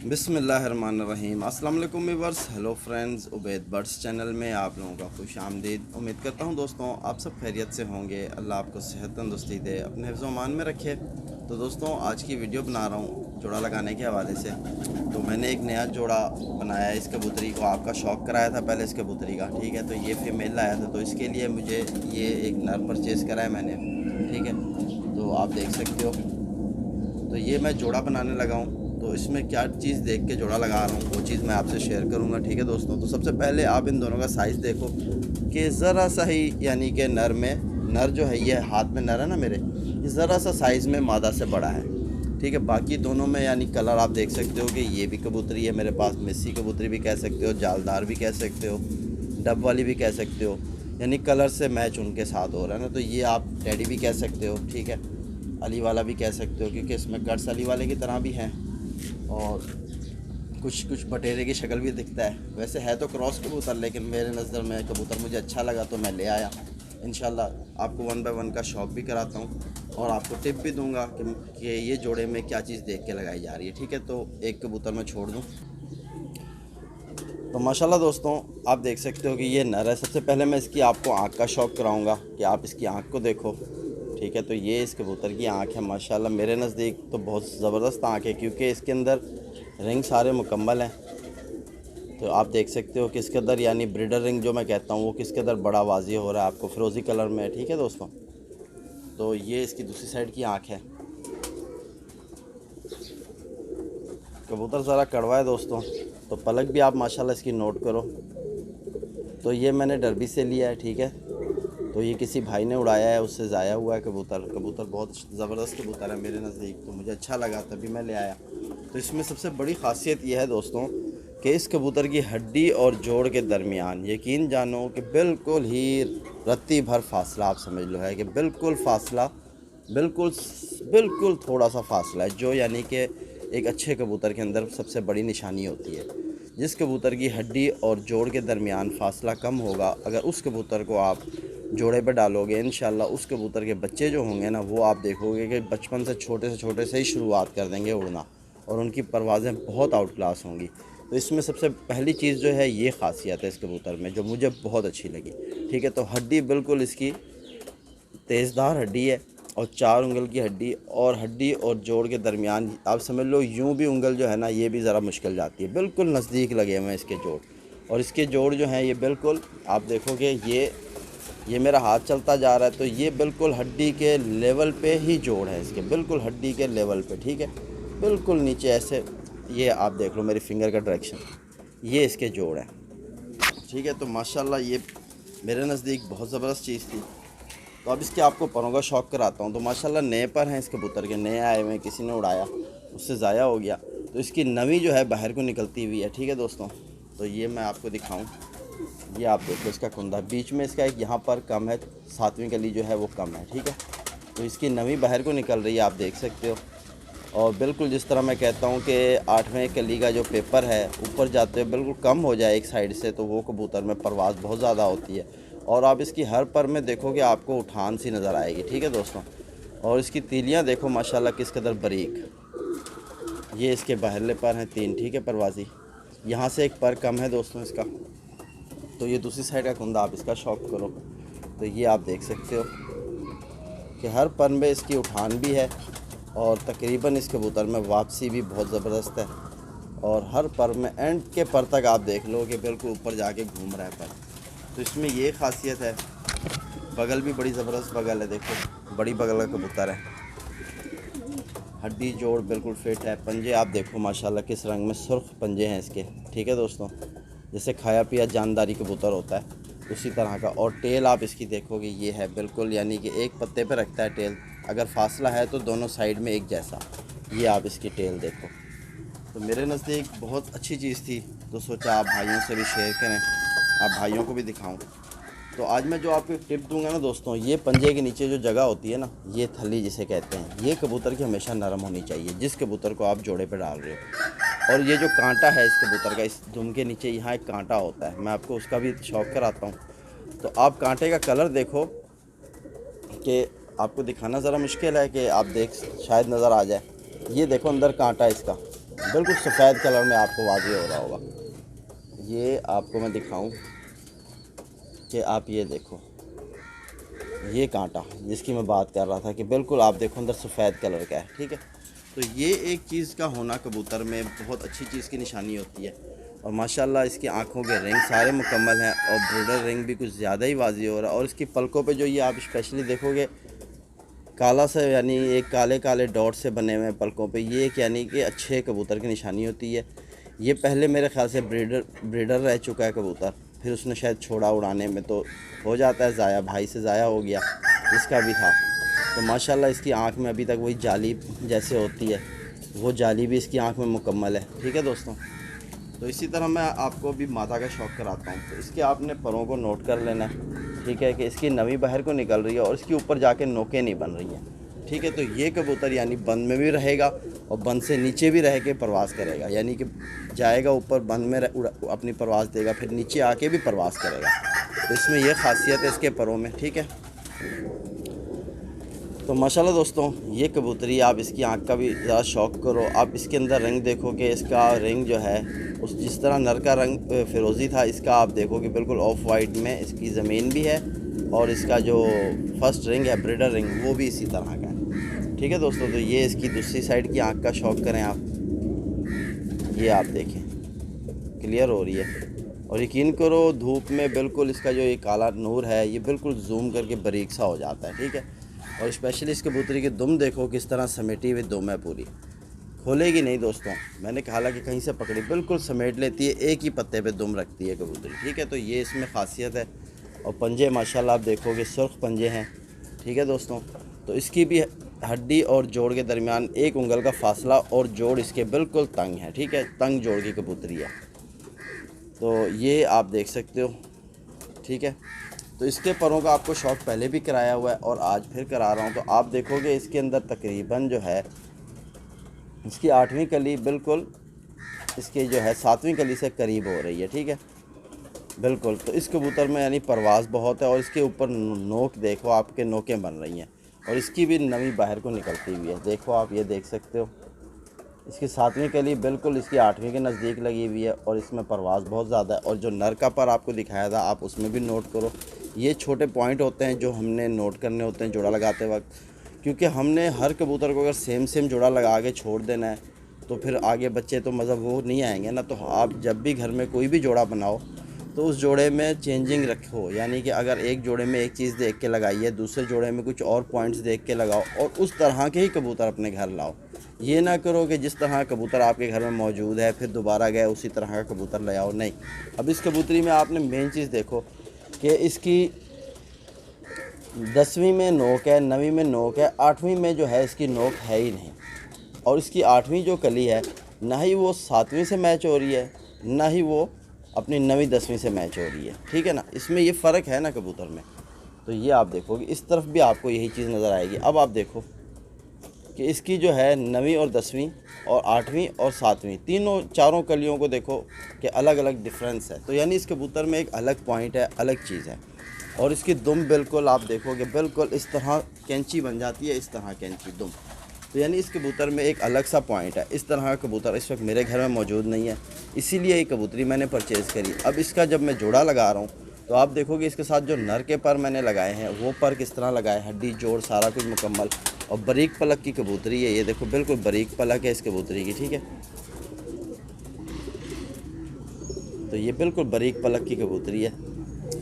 बिस्मिल्लाहिर्रहमानिर्रहीम। अस्सलाम वालेकुम viewers, hello friends, Ubaid birds channel में आप लोगों का खुश आमदीद। उम्मीद करता हूँ दोस्तों आप सब खैरियत से होंगे। अल्लाह आपको सेहत तंदुरुस्ती दे, अपने हिफ्ज़ व अमान में रखे। तो दोस्तों आज की वीडियो बना रहा हूँ जोड़ा लगाने के हवाले से। तो मैंने एक नया जोड़ा बनाया है। इस कबूतरी को आपका शौक़ कराया था पहले इस कबूतरी का, ठीक है। तो ये फीमेल लाया था, तो इसके लिए मुझे ये एक नर परचेज़ करा है मैंने, ठीक है। तो आप देख सकते हो, तो ये मैं जोड़ा बनाने लगा हूँ। तो इसमें क्या चीज़ देख के जोड़ा लगा रहा हूँ वो चीज़ मैं आपसे शेयर करूँगा, ठीक है दोस्तों। तो सबसे पहले आप इन दोनों का साइज़ देखो कि ज़रा सा ही, यानी कि नर जो है, ये हाथ में नर है ना मेरे, ये ज़रा सा साइज़ में मादा से बड़ा है, ठीक है। बाकी दोनों में यानी कलर आप देख सकते हो कि ये भी कबूतरी है मेरे पास, मिस्सी कबूतरी भी कह सकते हो, जालदार भी कह सकते हो, डब वाली भी कह सकते हो, यानी कलर से मैच उनके साथ हो रहा है ना। तो ये आप टेडी भी कह सकते हो, ठीक है। अली वाला भी कह सकते हो, क्योंकि इसमें कट्स अली वाले की तरह भी हैं और कुछ कुछ बटेरे की शक्ल भी दिखता है। वैसे है तो क्रॉस कबूतर, लेकिन मेरे नज़र में कबूतर मुझे अच्छा लगा तो मैं ले आया। इंशाल्लाह आपको 1 बाय 1 का शौक़ भी कराता हूँ और आपको टिप भी दूंगा कि ये जोड़े में क्या चीज़ देख के लगाई जा रही है, ठीक है। तो एक कबूतर मैं छोड़ दूँ। तो माशाल्लाह दोस्तों आप देख सकते हो कि ये नर है। सबसे पहले मैं इसकी आपको आँख का शौक़ कराऊँगा कि आप इसकी आँख को देखो, ठीक है। तो ये इस कबूतर की आँख है माशाल्लाह, मेरे नज़दीक तो बहुत ज़बरदस्त आँख है, क्योंकि इसके अंदर रिंग सारे मुकम्मल हैं। तो आप देख सकते हो किस कदर, यानी ब्रीडर रिंग जो मैं कहता हूँ वो किस कदर बड़ा वाज़ी हो रहा है आपको, फ़िरोज़ी कलर में, ठीक है दोस्तों। तो ये इसकी दूसरी साइड की आँख है। कबूतर ज़रा कड़वा है दोस्तों, तो पलक भी आप माशाल्लाह इसकी नोट करो। तो ये मैंने डरबी से लिया है, ठीक है। तो ये किसी भाई ने उड़ाया है, उससे ज़ाया हुआ है कबूतर। कबूतर बहुत ज़बरदस्त कबूतर है मेरे नज़दीक, तो मुझे अच्छा लगा तभी मैं ले आया। तो इसमें सबसे बड़ी ख़ासियत यह है दोस्तों कि इस कबूतर की हड्डी और जोड़ के दरमियान यकीन जानो कि बिल्कुल ही रत्ती भर फासला, आप समझ लो है कि बिल्कुल फासला, बिल्कुल बिल्कुल थोड़ा सा फासला है, जो यानी कि एक अच्छे कबूतर के अंदर सबसे बड़ी निशानी होती है। जिस कबूतर की हड्डी और जोड़ के दरमियान फासला कम होगा, अगर उस कबूतर को आप जोड़े पे डालोगे, इंशाल्लाह उस कबूतर के बच्चे जो होंगे ना, वो आप देखोगे कि बचपन से छोटे से ही शुरुआत कर देंगे उड़ना, और उनकी परवाज़ें बहुत आउट क्लास होंगी। तो इसमें सबसे पहली चीज़ जो है ये ख़ासियत है इस कबूतर में, जो मुझे बहुत अच्छी लगी, ठीक है। तो हड्डी बिल्कुल इसकी तेज़दार हड्डी है और 4 उंगल की हड्डी और जोड़ के दरमियान आप समझ लो यूँ भी उंगल जो है ना, ये भी ज़रा मुश्किल जाती है, बिल्कुल नज़दीक लगे हुए हैं इसके जोड़। और इसके जोड़ जो हैं ये बिल्कुल आप देखोगे, ये मेरा हाथ चलता जा रहा है तो ये बिल्कुल हड्डी के लेवल पे ही जोड़ है इसके, बिल्कुल हड्डी के लेवल पे, ठीक है। बिल्कुल नीचे ऐसे, ये आप देख लो मेरी फिंगर का डायरेक्शन, ये इसके जोड़ है, ठीक है। तो माशाल्लाह ये मेरे नज़दीक बहुत ज़बरदस्त चीज़ थी। तो अब इसके आपको परों का शौक़ कराता हूँ। तो माशाल्लाह नए पर हैं इस कबूतर के, नए आए हुए हैं, किसी ने उड़ाया उससे ज़ाया हो गया, तो इसकी नवी जो है बाहर को निकलती हुई है, ठीक है दोस्तों। तो ये मैं आपको दिखाऊँ, ये आप देखो इसका कुंदा बीच में इसका एक यहाँ पर कम है, 7वीं कली जो है वो कम है, ठीक है। तो इसकी नवी बाहर को निकल रही है, आप देख सकते हो। और बिल्कुल जिस तरह मैं कहता हूँ कि 8वें कली का जो पेपर है ऊपर जाते हुए बिल्कुल कम हो जाए एक साइड से, तो वो कबूतर में परवाज़ बहुत ज़्यादा होती है। और आप इसकी हर पर में देखोगे आपको उठान सी नज़र आएगी, ठीक है दोस्तों। और इसकी तीलियाँ देखो माशाल्लाह किस कदर बारीक, ये इसके बाहरले पर हैं 3, ठीक है, परवाज़ी। यहाँ से एक पर कम है दोस्तों इसका। तो ये दूसरी साइड का कुंदा आप इसका शौक़ करो, तो ये आप देख सकते हो कि हर पर में इसकी उठान भी है और तकरीबन इस कबूतर में वापसी भी बहुत ज़बरदस्त है। और हर पर में एंड के पर तक आप देख लो कि बिल्कुल ऊपर जाके घूम रहा है पर। तो इसमें ये ख़ासियत है। बगल भी बड़ी ज़बरदस्त बगल है, देखो बड़ी बगल का कबूतर है, हड्डी जोड़ बिल्कुल फिट है। पंजे आप देखो माशाल्लाह किस रंग में, सुर्ख पंजे हैं इसके, ठीक है दोस्तों। जैसे खाया पिया जानदारी कबूतर होता है उसी तरह का। और टेल आप इसकी देखोगे ये है बिल्कुल, यानी कि एक पत्ते पे रखता है टेल, अगर फासला है तो दोनों साइड में एक जैसा। ये आप इसकी टेल देखो। तो मेरे नज़दीक बहुत अच्छी चीज़ थी, तो सोचा आप भाइयों से भी शेयर करें, आप भाइयों को भी दिखाऊं। तो आज मैं जो आपको टिप दूंगा ना दोस्तों, ये पंजे के नीचे जो जगह होती है ना, ये थली जिसे कहते हैं, ये कबूतर की हमेशा नरम होनी चाहिए जिस कबूतर को आप जोड़े पे डाल रहे हो। और ये जो कांटा है इस कबूतर का, इस दुम के नीचे यहाँ एक कांटा होता है, मैं आपको उसका भी शौक़ कराता हूँ। तो आप कांटे का कलर देखो, कि आपको दिखाना ज़रा मुश्किल है कि आप देख शायद नज़र आ जाए। ये देखो अंदर कांटा इसका, बिल्कुल सफ़ेद कलर में आपको वाज़ेह हो रहा होगा। ये आपको मैं दिखाऊं कि आप ये देखो, ये कांटा जिसकी मैं बात कर रहा था कि बिल्कुल आप देखो अंदर सफ़ेद कलर का है, ठीक है। तो ये एक चीज़ का होना कबूतर में बहुत अच्छी चीज़ की निशानी होती है। और माशाल्लाह इसकी आँखों के रिंग सारे मुकम्मल हैं और ब्रीडर रिंग भी कुछ ज़्यादा ही वाज़ेह हो रहा है। और इसकी पलकों पे जो ये आप स्पेशली देखोगे काला से, यानी एक काले काले डॉट से बने हुए पलकों पे, ये एक यानी कि अच्छे कबूतर की निशानी होती है। ये पहले मेरे ख्याल से ब्रीडर रह चुका है कबूतर, फिर उसने शायद छोड़ा उड़ाने में, तो हो जाता है ज़ाया, भाई से ज़ाया हो गया, इसका भी था। तो माशाल्लाह इसकी आँख में अभी तक वही जाली जैसे होती है, वो जाली भी इसकी आँख में मुकम्मल है, ठीक है दोस्तों। तो इसी तरह मैं आपको भी मादा का शौक़ कराता हूँ। तो इसके आपने परों को नोट कर लेना है, ठीक है, कि इसकी नमी बाहर को निकल रही है और इसके ऊपर जाके नोकें नहीं बन रही हैं, ठीक है। तो ये कबूतर यानी बंद में भी रहेगा और बंद से नीचे भी रह के परवाज़ करेगा, यानी कि जाएगा ऊपर बंद में अपनी परवाज़ देगा, फिर नीचे आके भी परवाज़ करेगा। तो इसमें यह ख़ासियत है इसके परों में, ठीक है। तो माशाल्लाह दोस्तों, ये कबूतरी आप इसकी आँख का भी ज़रा शौक़ करो। आप इसके अंदर रंग देखोगे, इसका रंग जो है उस जिस तरह नर का रंग फ़िरोज़ी था, इसका आप देखोगे बिल्कुल ऑफ वाइट में इसकी ज़मीन भी है और इसका जो फर्स्ट रिंग है ब्रीडर रिंग वो भी इसी तरह का है, ठीक है दोस्तों। तो ये इसकी दूसरी साइड की आँख का शौक़ करें आप, ये आप देखें क्लियर हो रही है। और यकीन करो धूप में बिल्कुल इसका जो ये काला नूर है ये बिल्कुल जूम करके बारीक सा हो जाता है, ठीक है। और स्पेशली इस कबूतरी की दुम देखो किस तरह समेटी हुई दुम है, पूरी खोलेगी नहीं दोस्तों। मैंने कहा कि कहीं से पकड़ी, बिल्कुल समेट लेती है, एक ही पत्ते पे दुम रखती है कबूतरी, ठीक है। तो ये इसमें ख़ासियत है। और पंजे माशाल्लाह आप देखोगे सुर्ख पंजे हैं, ठीक है दोस्तों। तो इसकी भी हड्डी और जोड़ के दरमियान 1 उंगल का फासला और जोड़ इसके बिल्कुल तंग है, ठीक है, तंग जोड़ की कबूतरी है। तो ये आप देख सकते हो, ठीक है। तो इसके परों का आपको शौक़ पहले भी कराया हुआ है और आज फिर करा रहा हूँ। तो आप देखोगे इसके अंदर तकरीबन जो है इसकी 8वीं कली बिल्कुल इसके जो है 7वीं कली से करीब हो रही है, ठीक है, बिल्कुल। तो इस कबूतर में यानी परवाज़ बहुत है और इसके ऊपर नोक देखो, आपके नोकें बन रही हैं और इसकी भी नमी बाहर को निकलती हुई है, देखो आप ये देख सकते हो। इसकी 7वीं कली बिल्कुल इसकी 8वीं के नज़दीक लगी हुई है और इसमें परवाज़ बहुत ज़्यादा है। और जो नर का पर आपको दिखाया था आप उसमें भी नोट करो, ये छोटे पॉइंट होते हैं जो हमने नोट करने होते हैं जोड़ा लगाते वक्त, क्योंकि हमने हर कबूतर को अगर सेम जोड़ा लगा के छोड़ देना है तो फिर आगे बच्चे तो मतलब वो नहीं आएंगे ना। तो आप जब भी घर में कोई भी जोड़ा बनाओ तो उस जोड़े में चेंजिंग रखो, यानी कि अगर एक जोड़े में एक चीज़ देख के लगाइए, दूसरे जोड़े में कुछ और पॉइंट्स देख के लगाओ और उस तरह के ही कबूतर अपने घर लाओ। ये ना करो कि जिस तरह कबूतर आपके घर में मौजूद है फिर दोबारा गए उसी तरह का कबूतर ले आओ, नहीं। अब इस कबूतरी में आपने मेन चीज़ देखो कि इसकी 10वीं में नोक है, 9वीं में नोक है, 8वीं में जो है इसकी नोक है ही नहीं। और इसकी 8वीं जो कली है ना ही वो 7वीं से मैच हो रही है, ना ही वो अपनी 9वीं 10वीं से मैच हो रही है, ठीक है ना। इसमें ये फ़र्क है ना कबूतर में। तो ये आप देखोगे इस तरफ भी आपको यही चीज़ नज़र आएगी। अब आप देखो कि इसकी जो है 9वीं और 10वीं और 8वीं और 7वीं तीनों चारों कलियों को देखो कि अलग अलग डिफरेंस है। तो यानी इस कबूतर में एक अलग पॉइंट है, अलग चीज़ है। और इसकी दुम बिल्कुल आप देखोगे बिल्कुल इस तरह कैंची बन जाती है, इस तरह कैंची दुम। तो यानी इस कबूतर में एक अलग सा पॉइंट है। इस तरह का कबूतर इस वक्त मेरे घर में मौजूद नहीं है, इसीलिए ये कबूतरी मैंने परचेज़ करी। अब इसका जब मैं जोड़ा लगा रहा हूँ तो आप देखोगे इसके साथ जो नर के पर मैंने लगाए हैं वो पर किस तरह लगाए, हड्डी जोड़ सारा कुछ मुकम्मल। और बारीक पलक की कबूतरी है, ये देखो बिल्कुल बारीक पलक है इस कबूतरी की, ठीक है। तो ये बिल्कुल बारीक पलक की कबूतरी है,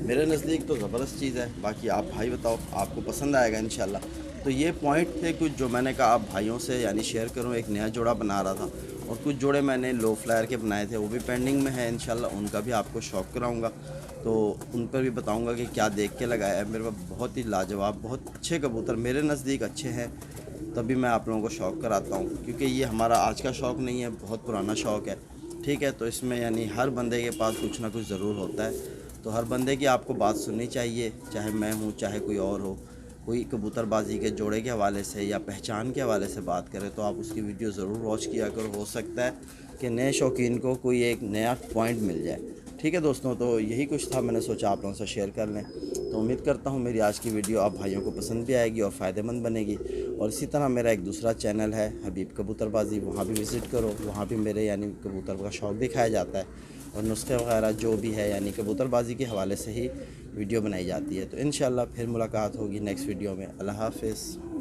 मेरे नज़दीक तो ज़बरदस्त चीज़ है। बाकी आप भाई बताओ, आपको पसंद आएगा इंशाल्लाह। तो ये पॉइंट थे कुछ जो मैंने कहा आप भाइयों से यानी शेयर करूं। एक नया जोड़ा बना रहा था और कुछ जोड़े मैंने लो फ्लायर के बनाए थे, वो भी पेंडिंग में है इंशाल्लाह, उनका भी आपको शौक़ कराऊंगा। तो उन पर भी बताऊंगा कि क्या देख के लगाया है। मेरे पास बहुत ही लाजवाब बहुत अच्छे कबूतर मेरे नज़दीक अच्छे हैं, तभी मैं आप लोगों को शौक़ कराता हूँ, क्योंकि ये हमारा आज का शौक़ नहीं है, बहुत पुराना शौक़ है, ठीक है। तो इसमें यानी हर बंदे के पास कुछ ना कुछ ज़रूर होता है। तो हर बंदे की आपको बात सुननी चाहिए, चाहे मैं हूँ चाहे कोई और हो। कोई कबूतरबाजी के जोड़े के हवाले से या पहचान के हवाले से बात करे तो आप उसकी वीडियो ज़रूर वॉच किया करो, हो सकता है कि नए शौकीन को कोई एक नया पॉइंट मिल जाए, ठीक है दोस्तों। तो यही कुछ था, मैंने सोचा आप लोगों से शेयर कर लें। तो उम्मीद करता हूँ मेरी आज की वीडियो आप भाइयों को पसंद भी आएगी और फ़ायदेमंद बनेगी। और इसी तरह मेरा एक दूसरा चैनल है हबीब कबूतरबाजी, वहाँ भी विज़िट करो। वहाँ भी मेरे यानी कबूतर का शौक़ दिखाया जाता है और नुस्खे वगैरह जो भी है यानी कबूतरबाजी के हवाले से ही वीडियो बनाई जाती है। तो इंशाल्लाह फिर मुलाकात होगी नेक्स्ट वीडियो में। अल्लाह हाफ़िज़।